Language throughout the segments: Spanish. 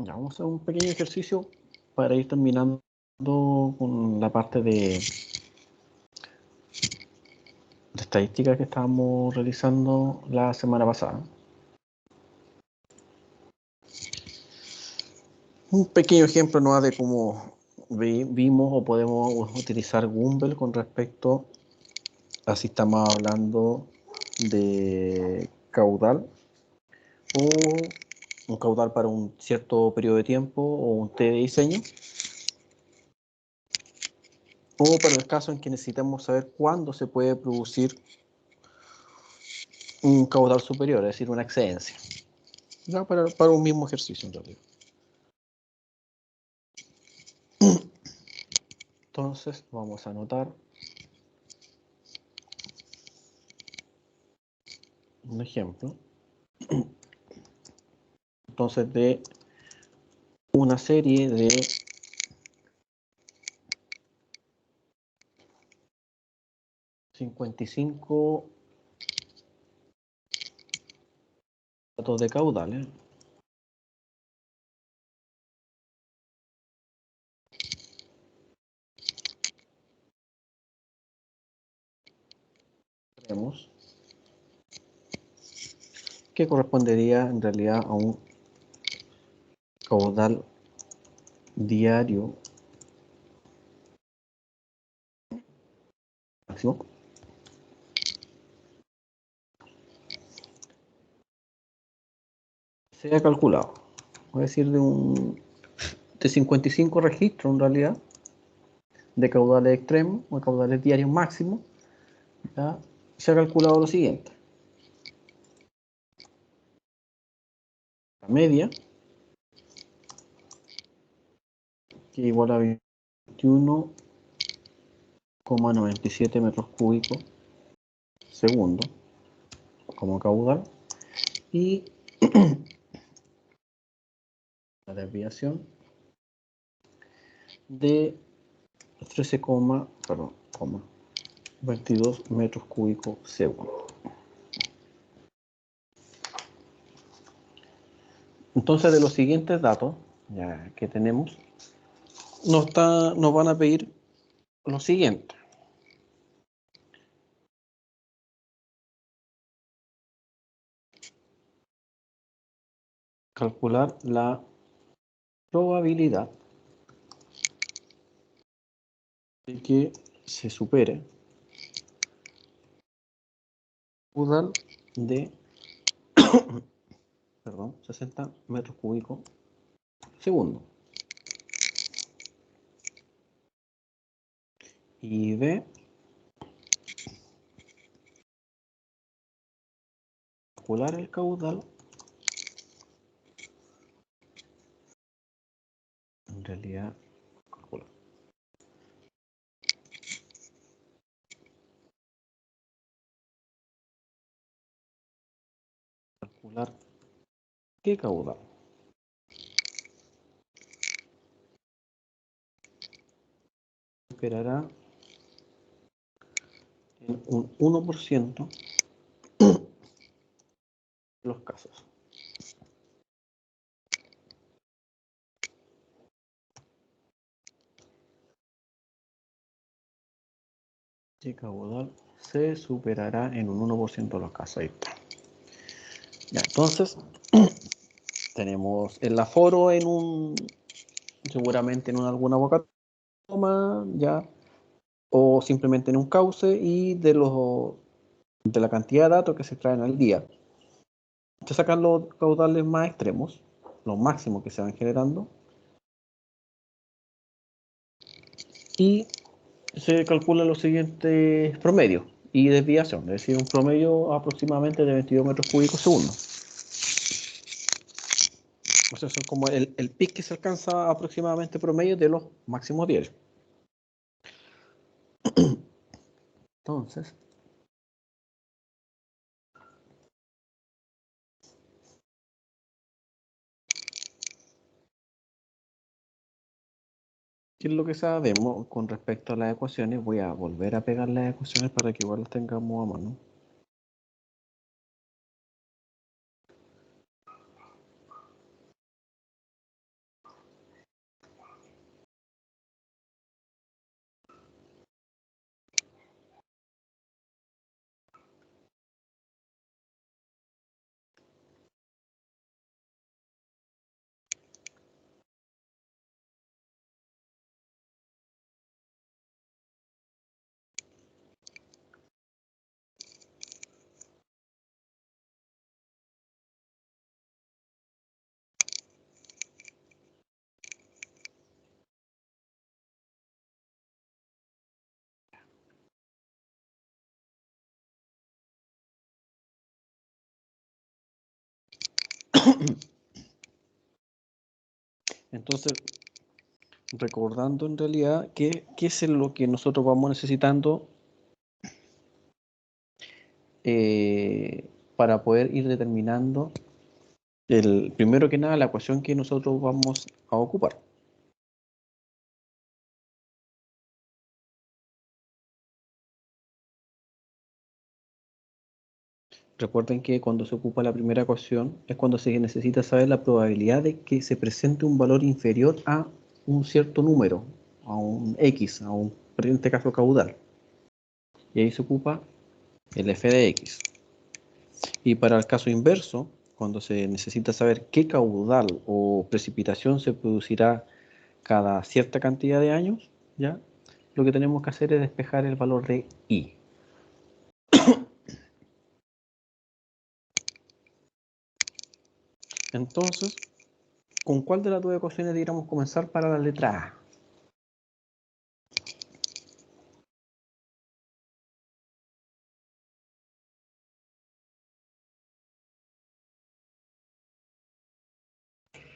Ya, vamos a hacer un pequeño ejercicio para ir terminando con la parte de estadística que estábamos realizando la semana pasada. Un pequeño ejemplo ¿no? de cómo vimos o podemos utilizar Gumbel con respecto a si estamos hablando de caudal o un caudal para un cierto periodo de tiempo o un T de diseño, o para el caso en que necesitamos saber cuándo se puede producir un caudal superior, es decir, una excedencia. Ya para un mismo ejercicio en realidad. Entonces vamos a anotar un ejemplo. Entonces de una serie de 55 datos de caudales. Tenemos que correspondería en realidad a un caudal diario máximo se ha calculado, es decir, de 55 registros en realidad de caudales extremos o de caudales diarios máximos, ¿ya? Se ha calculado lo siguiente: la media, que igual a 21,97 metros cúbicos segundo como caudal, y la desviación de 13,22 metros cúbicos segundo. Entonces, de los siguientes datos ya que tenemos, nos van a pedir lo siguiente: calcular la probabilidad de que se supere caudal de 60 metros cúbicos segundo. Y B, calcular el caudal en realidad calcular qué caudal. Superará en un 1% de los casos. ¿Qué caudal se superará en un 1% de los casos? Ahí está. Ya, entonces tenemos el aforo seguramente en alguna boca toma, ya, o simplemente en un cauce, y de la cantidad de datos que se traen al día. Se sacan los caudales más extremos, los máximos que se van generando, y se calculan los siguientes promedios y desviación, es decir, un promedio aproximadamente de 22 metros cúbicos segundo. O sea, son como el pic que se alcanza aproximadamente promedio de los máximos diarios. Entonces, ¿qué es lo que sabemos con respecto a las ecuaciones? Voy a volver a pegar las ecuaciones para que igual las tengamos a mano. Entonces, recordando en realidad qué es lo que nosotros vamos necesitando para poder ir determinando primero que nada la ecuación que nosotros vamos a ocupar. Recuerden que cuando se ocupa la primera ecuación es cuando se necesita saber la probabilidad de que se presente un valor inferior a un cierto número, a un X, en este caso caudal. Y ahí se ocupa el f de X. Y para el caso inverso, cuando se necesita saber qué caudal o precipitación se producirá cada cierta cantidad de años, ¿ya? Lo que tenemos que hacer es despejar el valor de I. Entonces, ¿con cuál de las dos ecuaciones deberíamos comenzar para la letra A?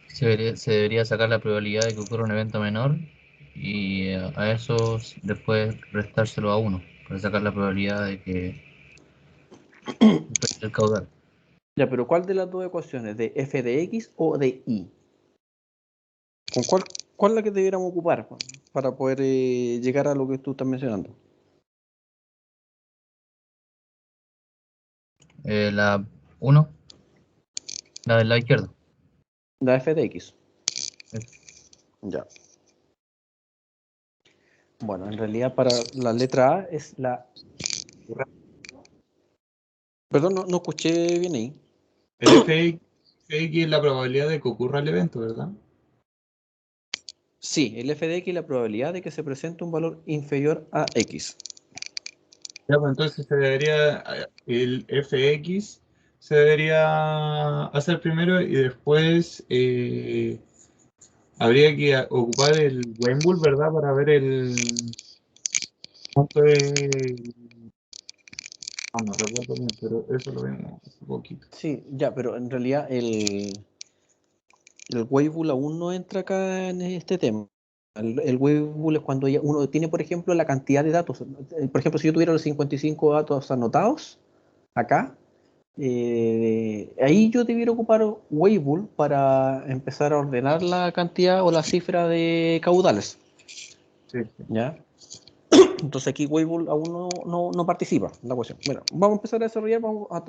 Se debería sacar la probabilidad de que ocurra un evento menor y a eso después restárselo a 1 para sacar la probabilidad de que el caudal. Ya, pero ¿cuál de las dos ecuaciones? ¿De f de x o de y? ¿Con cuál es la que debiéramos ocupar para poder llegar a lo que tú estás mencionando? La 1, la del lado izquierdo. La f de x. Es- Ya. Bueno, en realidad para la letra A es la... Perdón, no escuché bien ahí. El FX es la probabilidad de que ocurra el evento, ¿verdad? Sí, el f de x es la probabilidad de que se presente un valor inferior a x. Ya, pues entonces el FX se debería hacer primero y después habría que ocupar el Weinbull, ¿verdad? Para ver cuánto es. No recuerdo bien, pero eso lo vemos hace poquito. Sí, ya, pero en realidad el Weibull aún no entra acá en este tema. El Weibull es cuando uno tiene, por ejemplo, la cantidad de datos. Por ejemplo, si yo tuviera los 55 datos anotados acá, ahí yo debiera ocupar Weibull para empezar a ordenar la cantidad o la cifra de caudales. Sí, sí. ¿Ya? Entonces aquí Weibull aún no participa en la cuestión. Bueno, vamos a empezar a desarrollar, vamos a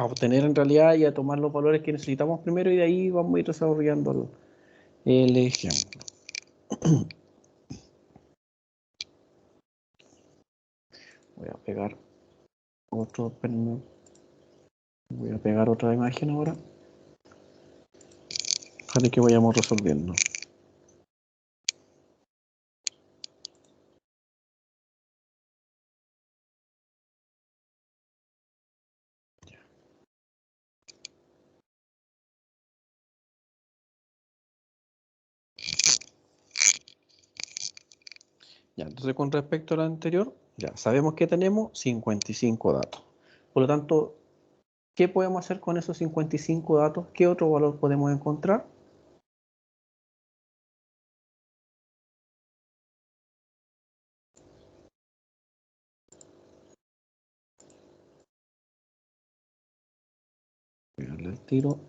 obtener en realidad y a tomar los valores que necesitamos primero y de ahí vamos a ir desarrollando el ejemplo. Voy a pegar voy a pegar otra imagen ahora para que vayamos resolviendo. Ya, entonces con respecto a la anterior, ya sabemos que tenemos 55 datos. Por lo tanto, ¿qué podemos hacer con esos 55 datos? ¿Qué otro valor podemos encontrar? Voy a darle el tiro.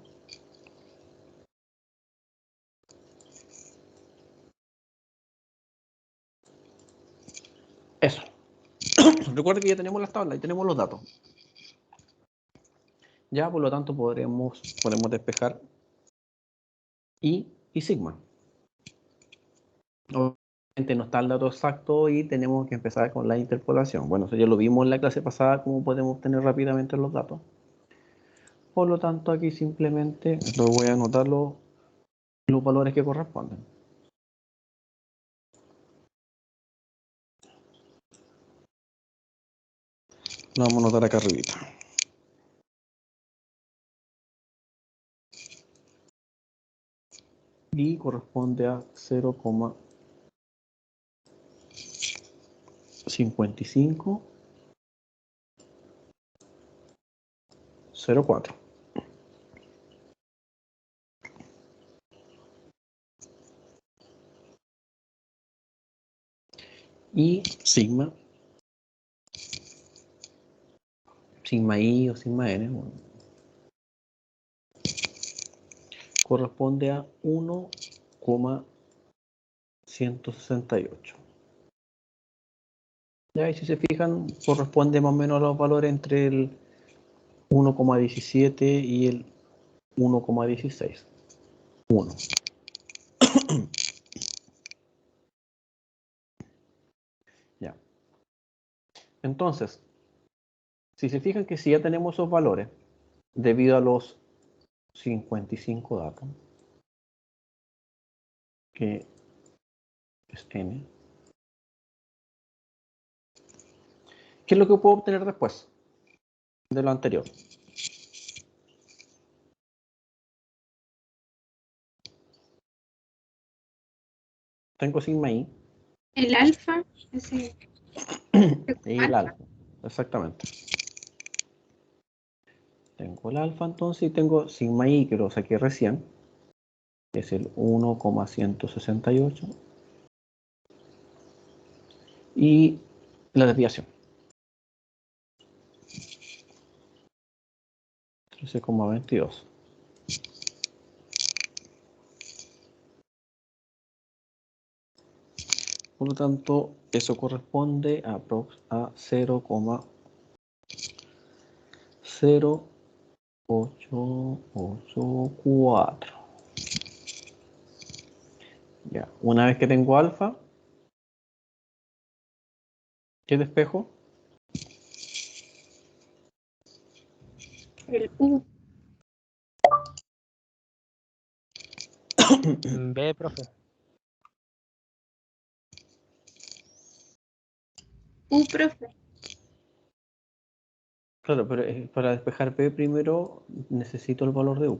Eso. Recuerden que ya tenemos las tablas y tenemos los datos. Ya, por lo tanto, podemos despejar y sigma. Obviamente no está el dato exacto y tenemos que empezar con la interpolación. Bueno, eso ya lo vimos en la clase pasada, cómo podemos obtener rápidamente los datos. Por lo tanto, aquí simplemente voy a anotar los valores que corresponden. Lo vamos a anotar acá arribita. Y corresponde a 0,5504. Y sigma I o sigma n, bueno, corresponde a 1,168. Ya, y si se fijan, corresponde más o menos a los valores entre el 1,17 y el 1,16. 1. Ya. Entonces, si se fijan que si ya tenemos esos valores, debido a los 55 datos, que es n, ¿qué es lo que puedo obtener después de lo anterior? Tengo sigma i El alfa, ese, y el alfa, exactamente. Tengo el alfa entonces y tengo sigma i, que lo saqué recién, que es el 1,168, y la desviación, 13,22. Por lo tanto, eso corresponde a 0,0884. Ya, una vez que tengo alfa, ¿qué despejo? el U. B, profe. U, profe. Claro, pero para despejar P primero necesito el valor de U.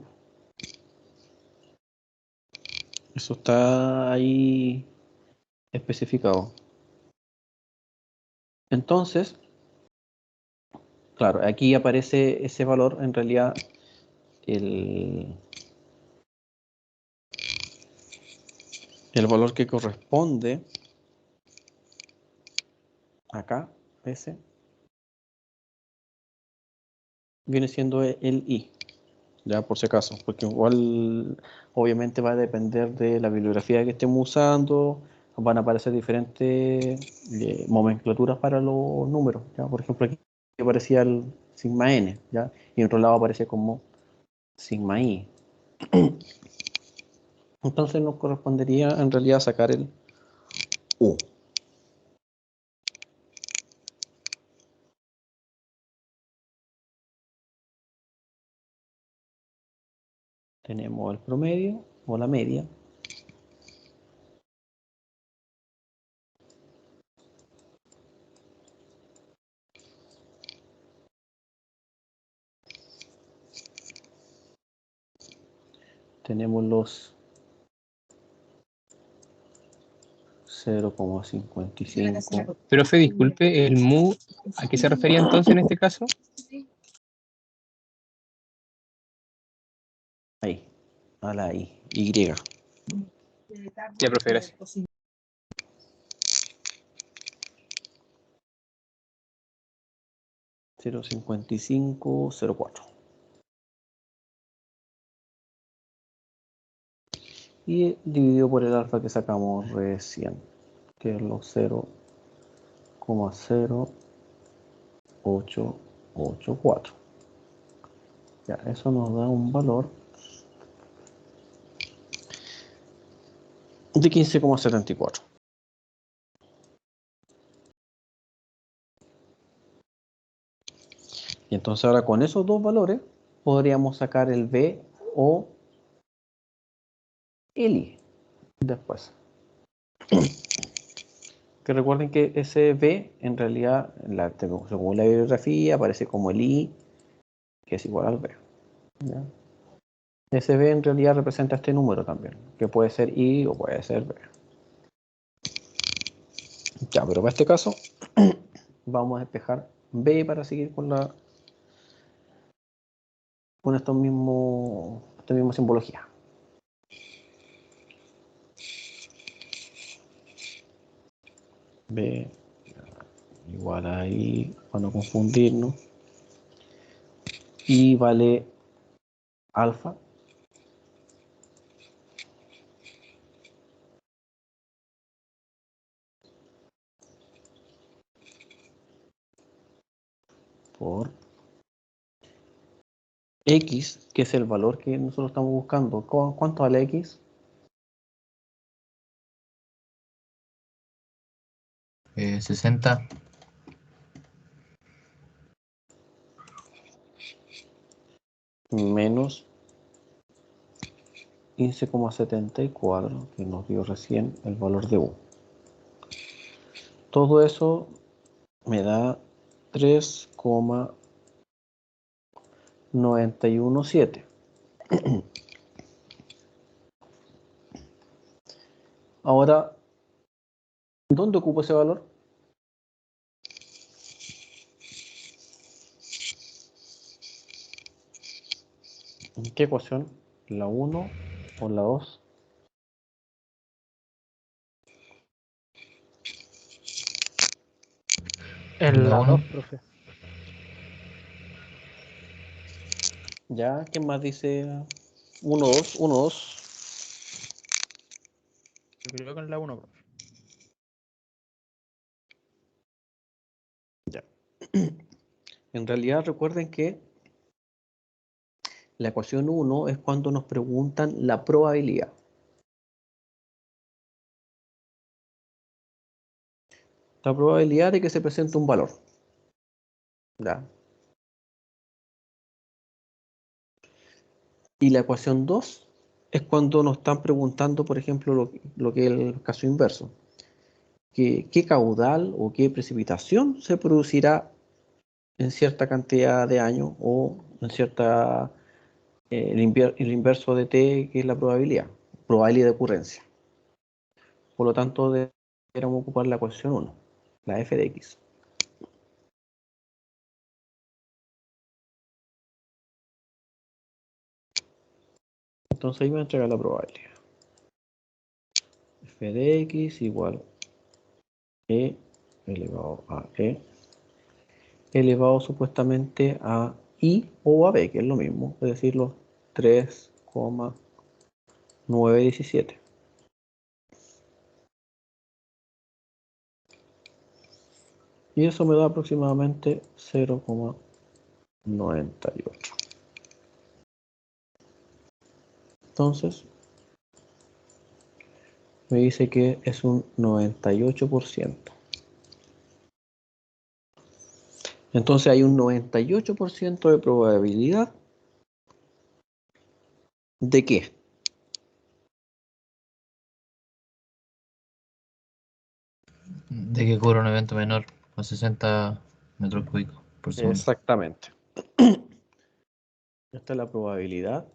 Eso está ahí especificado. Entonces, claro, aquí aparece ese valor, en realidad el valor que corresponde acá, ese, viene siendo el I, ya por si acaso, porque igual obviamente va a depender de la bibliografía que estemos usando, van a aparecer diferentes nomenclaturas para los números, ¿ya? Por ejemplo, aquí aparecía el sigma n, ¿ya? Y en otro lado aparece como sigma i. Entonces nos correspondería en realidad sacar el U. Tenemos el promedio o la media. Tenemos los 0,55. Profe, disculpe, el mu, ¿a qué se refería entonces en este caso? Ahí, a la Y. Ya, profe, gracias. 0,5504. Y dividido por el alfa que sacamos recién, que es los 0,0884. Ya, eso nos da un valor de 15,74. Y entonces ahora con esos dos valores podríamos sacar el B o el I después. Que recuerden que ese B en realidad, según la bibliografía, aparece como el I, que es igual al B. ¿Ya? Ese B en realidad representa este número también, que puede ser I o puede ser B. Ya, pero para este caso vamos a despejar B para seguir con esta misma simbología. B igual ahí, para no confundirnos. Y vale alfa por X, que es el valor que nosotros estamos buscando. ¿Cuánto vale X? 60. Menos 15,74, que nos dio recién el valor de U. Todo eso me da 3,917. Ahora, ¿dónde ocupo ese valor? ¿En qué ecuación? ¿La 1 o la 2? En La la uno. 2, profe. ¿Ya? ¿Qué más dice? 1, 2, 1, 2. Yo creo que en la 1, profe. Ya. En realidad recuerden que la ecuación 1 es cuando nos preguntan la probabilidad. La probabilidad de que se presente un valor. ¿Ya? Y la ecuación 2 es cuando nos están preguntando, por ejemplo, lo que es el caso inverso. ¿Qué caudal o qué precipitación se producirá en cierta cantidad de años o en cierta... el inverso de t, que es la probabilidad de ocurrencia. Por lo tanto, deberíamos ocupar la ecuación 1, la f de x. Entonces ahí me entrega la probabilidad. F de x igual e elevado a e elevado supuestamente a i o a b, que es lo mismo, es decir, los 3,917. Y eso me da aproximadamente 0,98. Entonces, me dice que es un 98%. Entonces hay un 98% de probabilidad ¿de qué? De que ocurra un evento menor a 60 metros cúbicos por segundo. Exactamente. Esta es la probabilidad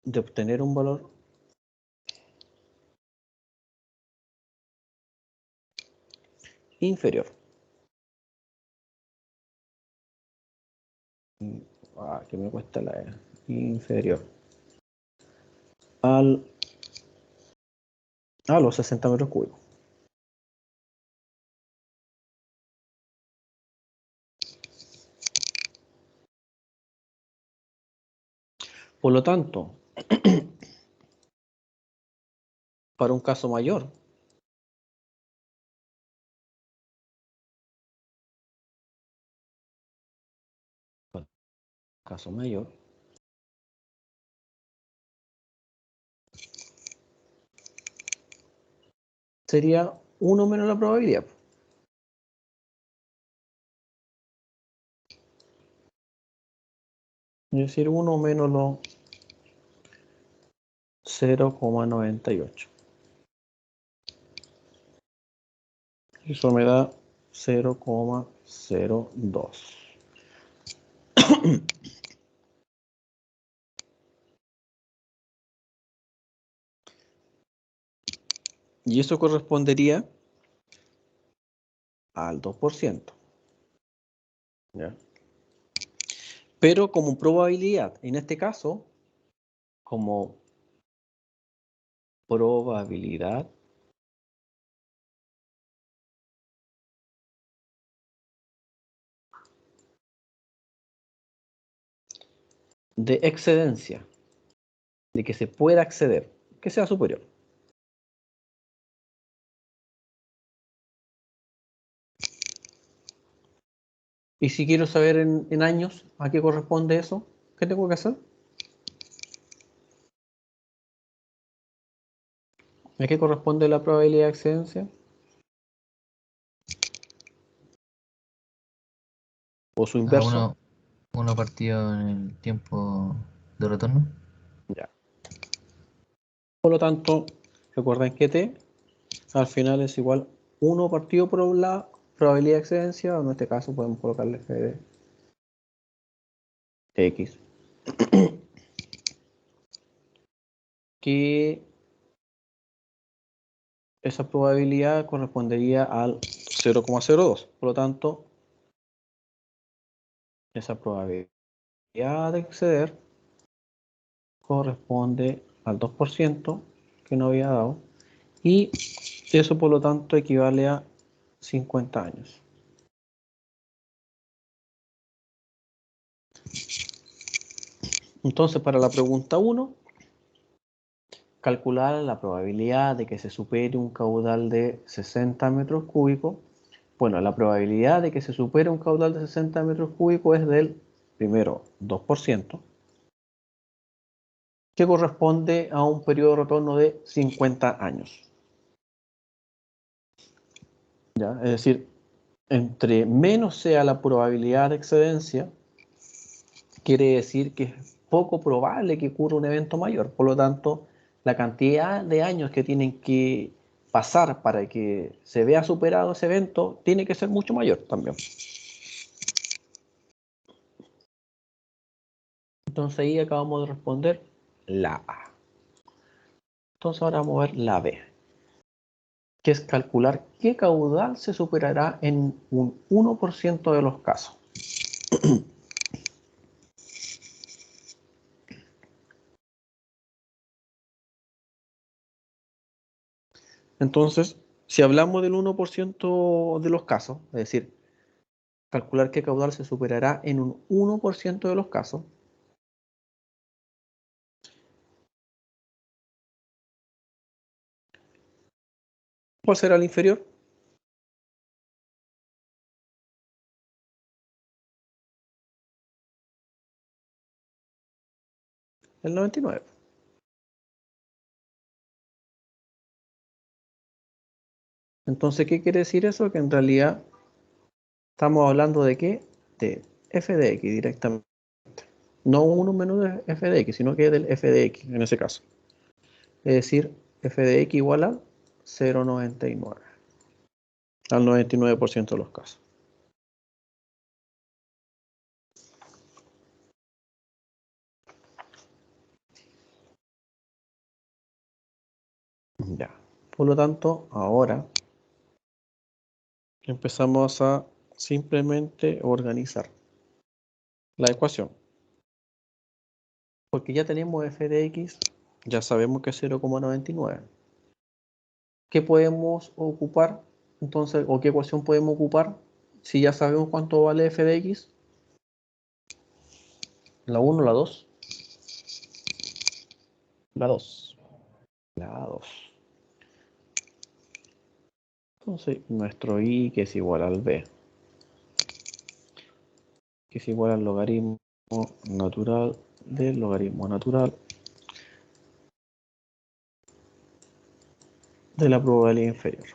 de obtener un valor inferior. Que me cuesta la E. Inferior a los 60 metros cúbicos. Por lo tanto, para un caso mayor, sería 1 menos la probabilidad. Es decir, 1 menos los 0,98. Eso me da 0,02. Y eso correspondería al 2%. ¿Ya? pero como probabilidad. En este caso, como probabilidad de excedencia, de que se pueda acceder, que sea superior. Y si quiero saber en años a qué corresponde eso, ¿qué tengo que hacer? ¿A qué corresponde la probabilidad de excedencia? ¿O su A inverso? uno partido en el tiempo de retorno. Ya. Por lo tanto, recuerden que t al final es igual 1 partido por la probabilidad de excedencia, o en este caso podemos colocarle f de x, que esa probabilidad correspondería al 0,02. Por lo tanto, esa probabilidad de exceder corresponde al 2% que no había dado, y eso por lo tanto equivale a 50 años. Entonces, para la pregunta 1, calcular la probabilidad de que se supere un caudal de 60 metros cúbicos. Bueno, la probabilidad de que se supere un caudal de 60 metros cúbicos es del, primero, 2%, que corresponde a un periodo de retorno de 50 años. ¿Ya? Es decir, entre menos sea la probabilidad de excedencia, quiere decir que es poco probable que ocurra un evento mayor. Por lo tanto, la cantidad de años que tienen que pasar para que se vea superado ese evento tiene que ser mucho mayor también. Entonces ahí acabamos de responder la A. Entonces ahora vamos a ver la B, que es calcular qué caudal se superará en un 1% de los casos. Entonces, si hablamos del 1% de los casos, es decir, calcular qué caudal se superará en un 1% de los casos, ¿cuál será el inferior? El 99. Entonces, ¿qué quiere decir eso? Que en realidad estamos hablando de qué? De f de x directamente. No 1 menos de f de x, sino que del f de x en ese caso. Es decir, f de x igual a 0,99 al 99% de los casos. Ya. Por lo tanto, ahora empezamos a simplemente organizar la ecuación. Porque ya tenemos f de x, ya sabemos que es 0,99. ¿Qué podemos ocupar? Entonces, ¿o qué ecuación podemos ocupar si ya sabemos cuánto vale f de x? ¿La 1 o la 2? La 2. La 2. Entonces, nuestro i, que es igual al b, que es igual al logaritmo natural del logaritmo natural de la probabilidad inferior.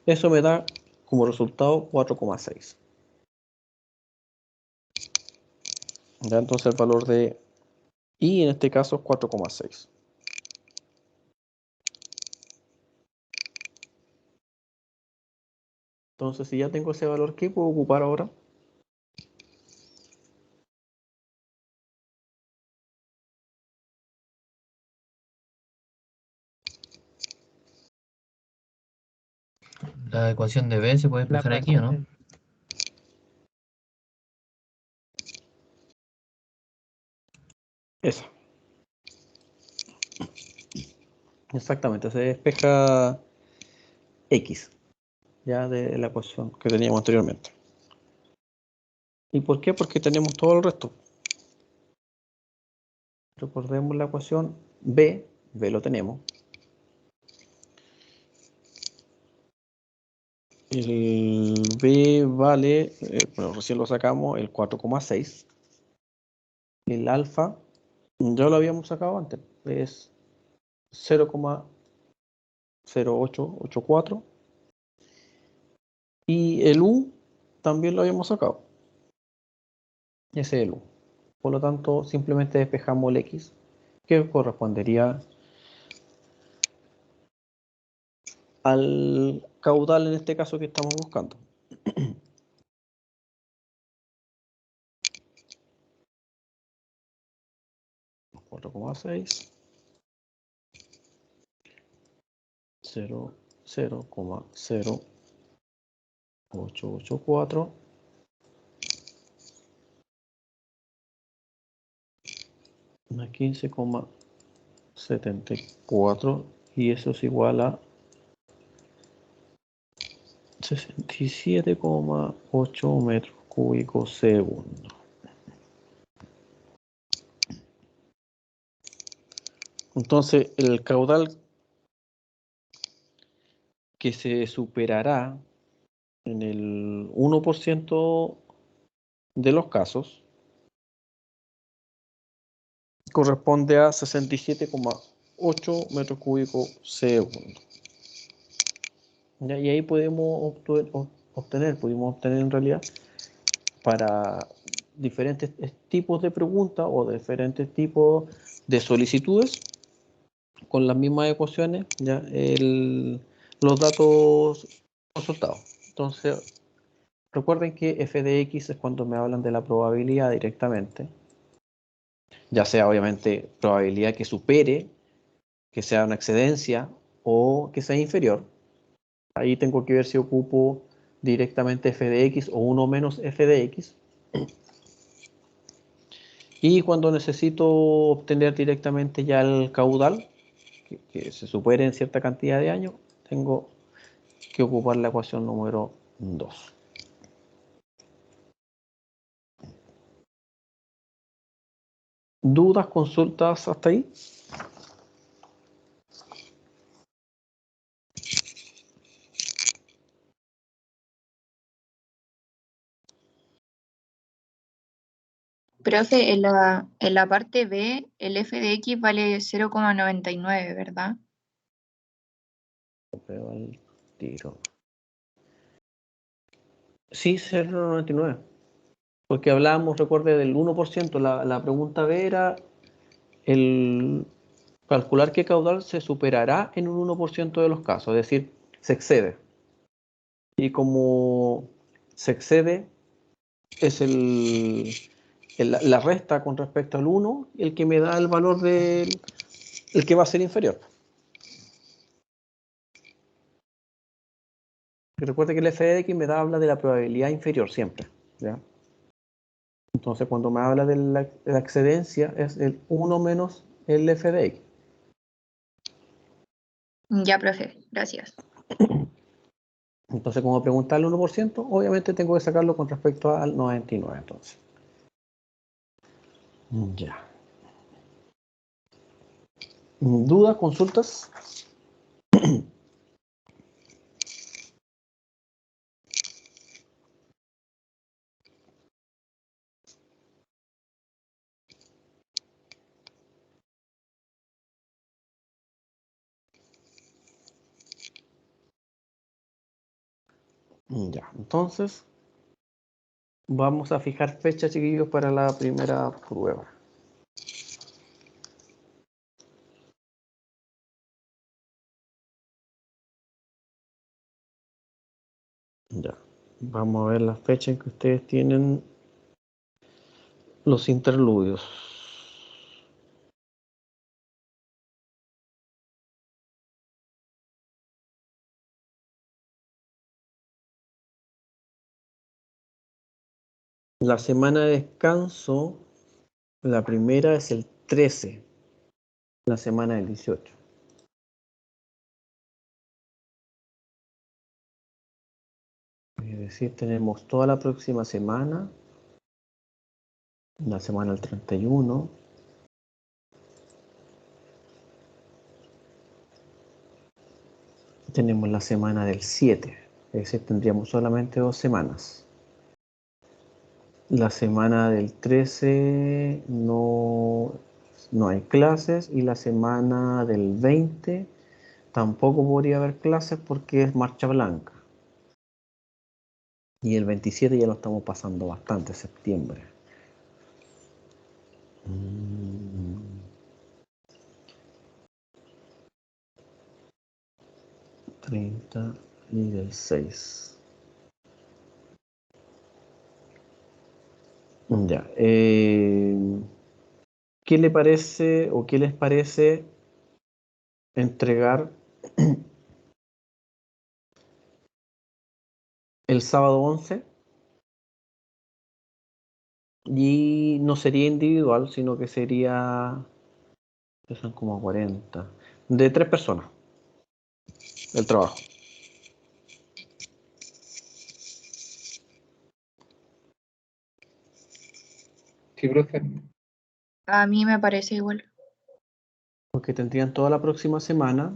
Eso me da como resultado 4,6. ¿Ya? Entonces el valor de i en este caso es 4,6. Entonces, si ya tengo ese valor, ¿qué puedo ocupar ahora? La ecuación de B se puede La despejar aquí, ¿o no? Esa. Exactamente, se despeja X, ya de la ecuación que teníamos anteriormente. ¿Y por qué? Porque tenemos todo el resto. Recordemos la ecuación B lo tenemos. El B vale, bueno, recién lo sacamos, el 4,6. El alfa, ya lo habíamos sacado antes, es 0,0884. Y el U también lo habíamos sacado. Ese es el U. Por lo tanto, simplemente despejamos el X, que correspondería al caudal en este caso que estamos buscando. 4,6 0,0884 más 15,74 y eso es igual a 67,8 metros cúbicos segundo. Entonces, el caudal que se superará en el 1% de los casos corresponde a 67,8 metros cúbicos segundo. ¿Ya? Y ahí pudimos obtener en realidad para diferentes tipos de preguntas o diferentes tipos de solicitudes con las mismas ecuaciones, ¿ya? Los datos consultados. Entonces, recuerden que f de x es cuando me hablan de la probabilidad directamente, ya sea obviamente probabilidad que supere, que sea una excedencia o que sea inferior. Ahí tengo que ver si ocupo directamente f de x o 1 menos f de x. Y cuando necesito obtener directamente ya el caudal, que se supere en cierta cantidad de años, tengo que ocupar la ecuación número 2. ¿Dudas, consultas hasta ahí? Profe, en la parte B, el f de x vale 0,99, ¿verdad? Veo al tiro. Sí, 0,99. Porque hablábamos, recuerde, del 1%. La pregunta B era el calcular qué caudal se superará en un 1% de los casos, es decir, se excede. Y como se excede, es la resta con respecto al 1 el que me da el valor del el que va a ser inferior. Y recuerde que el f de x me habla de la probabilidad inferior siempre, ¿ya? Entonces, cuando me habla de la excedencia, es el 1 menos el f de x. Ya, profe, gracias. Entonces, como preguntar el 1%, obviamente tengo que sacarlo con respecto al 99. Entonces, ya. ¿Dudas, consultas? Ya, entonces vamos a fijar fecha, chiquillos, para la primera prueba. Ya, vamos a ver la fecha en que ustedes tienen los interludios. La semana de descanso, la primera es el 13, la semana del 18. Es decir, tenemos toda la próxima semana, la semana del 31. Tenemos la semana del 7, es decir, tendríamos solamente 2 semanas. La semana del 13 no hay clases y la semana del 20 tampoco podría haber clases porque es marcha blanca. Y el 27 ya lo estamos pasando bastante, septiembre. 30 y del 6. Ya. ¿Qué le parece o qué les parece entregar el sábado 11? Y no sería individual, sino que sería, que son como 40, de 3 personas, el trabajo. Sí, profe. A mí me parece igual. Porque tendrían toda la próxima semana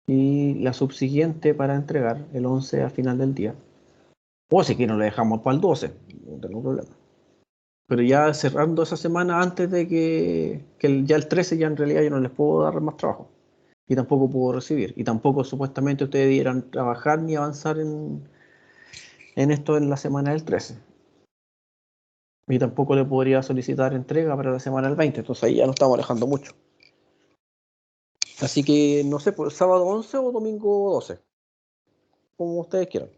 y la subsiguiente para entregar el 11 al final del día. O si quieren lo dejamos para el 12, no tengo problema. Pero ya cerrando esa semana antes de que ya el 13 ya en realidad yo no les puedo dar más trabajo. Y tampoco puedo recibir. Y tampoco supuestamente ustedes debieran trabajar ni avanzar en esto en la semana del 13. Y tampoco le podría solicitar entrega para la semana del 20. Entonces ahí ya nos estamos alejando mucho. Así que no sé, pues, sábado 11 o domingo 12. Como ustedes quieran.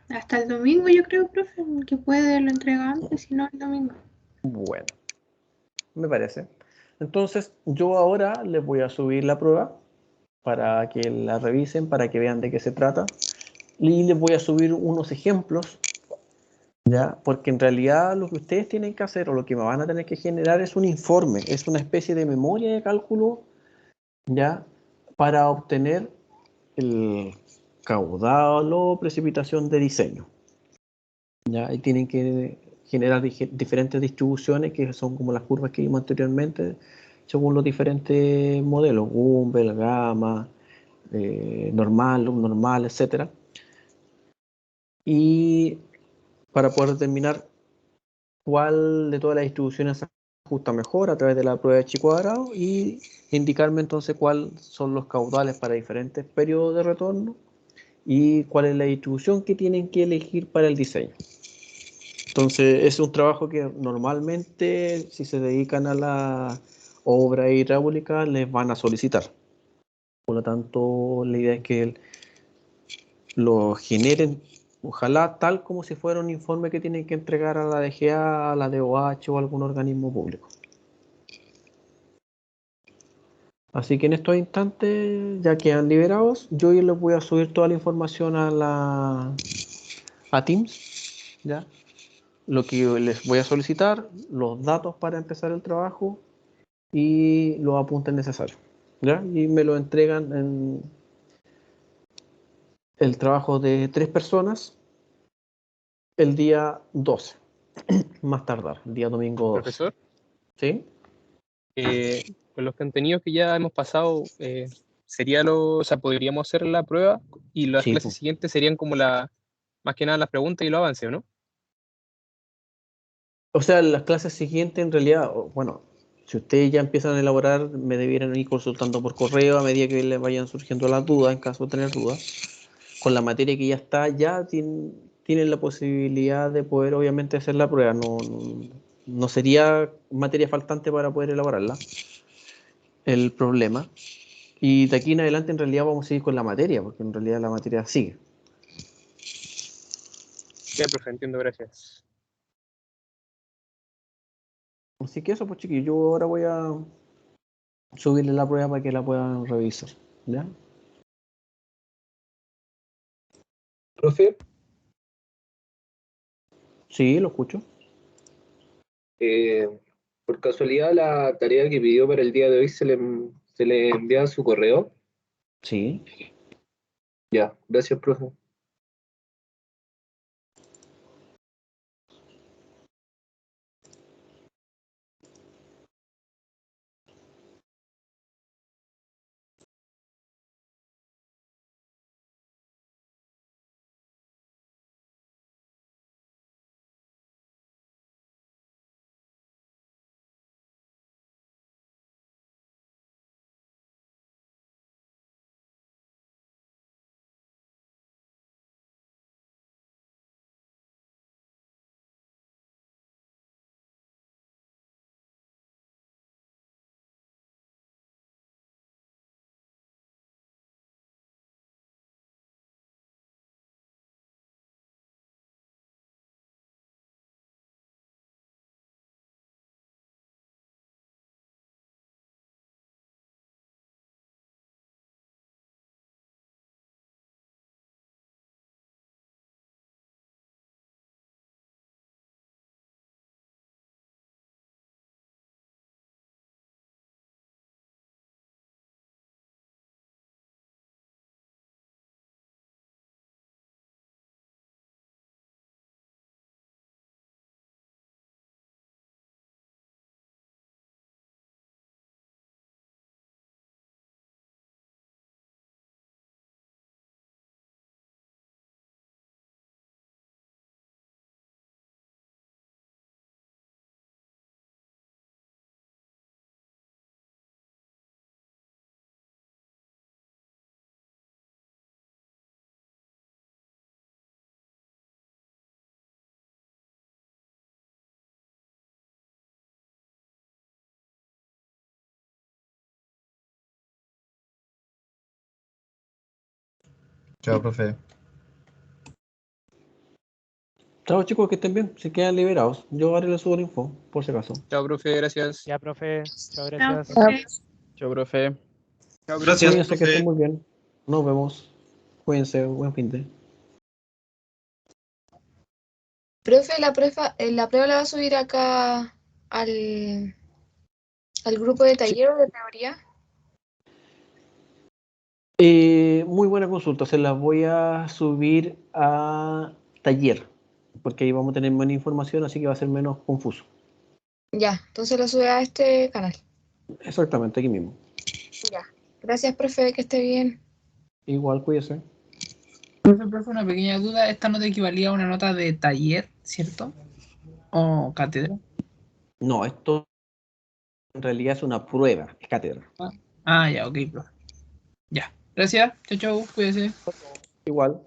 Hasta el domingo yo creo, profe, que puede lo entrega antes, si no el domingo. Bueno, me parece. Entonces yo ahora les voy a subir la prueba para que la revisen, para que vean de qué se trata. Y les voy a subir unos ejemplos, ¿ya? Porque en realidad lo que ustedes tienen que hacer o lo que me van a tener que generar es un informe, es una especie de memoria de cálculo, ¿ya? Para obtener el caudal o precipitación de diseño, ¿ya? Y tienen que generar diferentes distribuciones que son como las curvas que vimos anteriormente, según los diferentes modelos, Gumbel, Gamma, normal, subnormal, etcétera. Y para poder determinar cuál de todas las distribuciones se ajusta mejor a través de la prueba de chi cuadrado y indicarme entonces cuáles son los caudales para diferentes periodos de retorno y cuál es la distribución que tienen que elegir para el diseño. Entonces es un trabajo que normalmente si se dedican a la obra hidráulica les van a solicitar. Por lo tanto, la idea es que lo generen, ojalá tal como si fuera un informe que tienen que entregar a la DGA, a la DOH o a algún organismo público. Así que en estos instantes ya quedan liberados. Yo hoy les voy a subir toda la información a Teams, ¿ya? Lo que les voy a solicitar, los datos para empezar el trabajo y los apuntes necesarios, ¿ya? Y me lo entregan en el trabajo de 3 personas el día 12, más tardar, el día domingo 12. Profesor, ¿Sí? con los contenidos que ya hemos pasado, o sea, podríamos hacer la prueba y las Sí, clases pues. siguientes serían como más que nada las preguntas y los avances, ¿o no? O sea, las clases siguientes en realidad, bueno, si ustedes ya empiezan a elaborar, me debieran ir consultando por correo a medida que les vayan surgiendo las dudas, en caso de tener dudas. Con la materia que ya está, ya tienen la posibilidad de poder obviamente hacer la prueba. No sería materia faltante para poder elaborarla. El problema. Y de aquí en adelante en realidad vamos a seguir con la materia, porque en realidad la materia sigue. Ya, profe, entiendo, gracias. Así que eso, pues chiquillos, yo ahora voy a subirle la prueba para que la puedan revisar. ¿Ya? Profe, Sí, lo escucho. por casualidad la tarea que pidió para el día de hoy se le envía a su correo. Sí. Ya, gracias, profe. Chao, profe. Chao chicos, que estén bien. Se quedan liberados. Yo ahora les subo la info, por si acaso. Chao, profe, gracias. Ya, profe. Chao, No, gracias. profe. Chao, profe. Chao, Gracias, Cuídense, que estén profe. muy bien. Nos vemos. Cuídense, buen fin de. Profe, la prueba la va a subir acá al grupo de taller o de teoría. Muy buena consulta. Se las voy a subir a taller, porque ahí vamos a tener menos información, así que va a ser menos confuso. Ya, entonces lo sube a este canal. Exactamente, aquí mismo. Ya. Gracias, profe, que esté bien. Igual, cuídese. Profe, una pequeña duda. Esta nota equivalía a una nota de taller, ¿cierto? O cátedra. No, esto en realidad es una prueba, es cátedra. Ah, ya, ok, profe. Ya. Gracias. Chau, chau. Cuídese. Igual.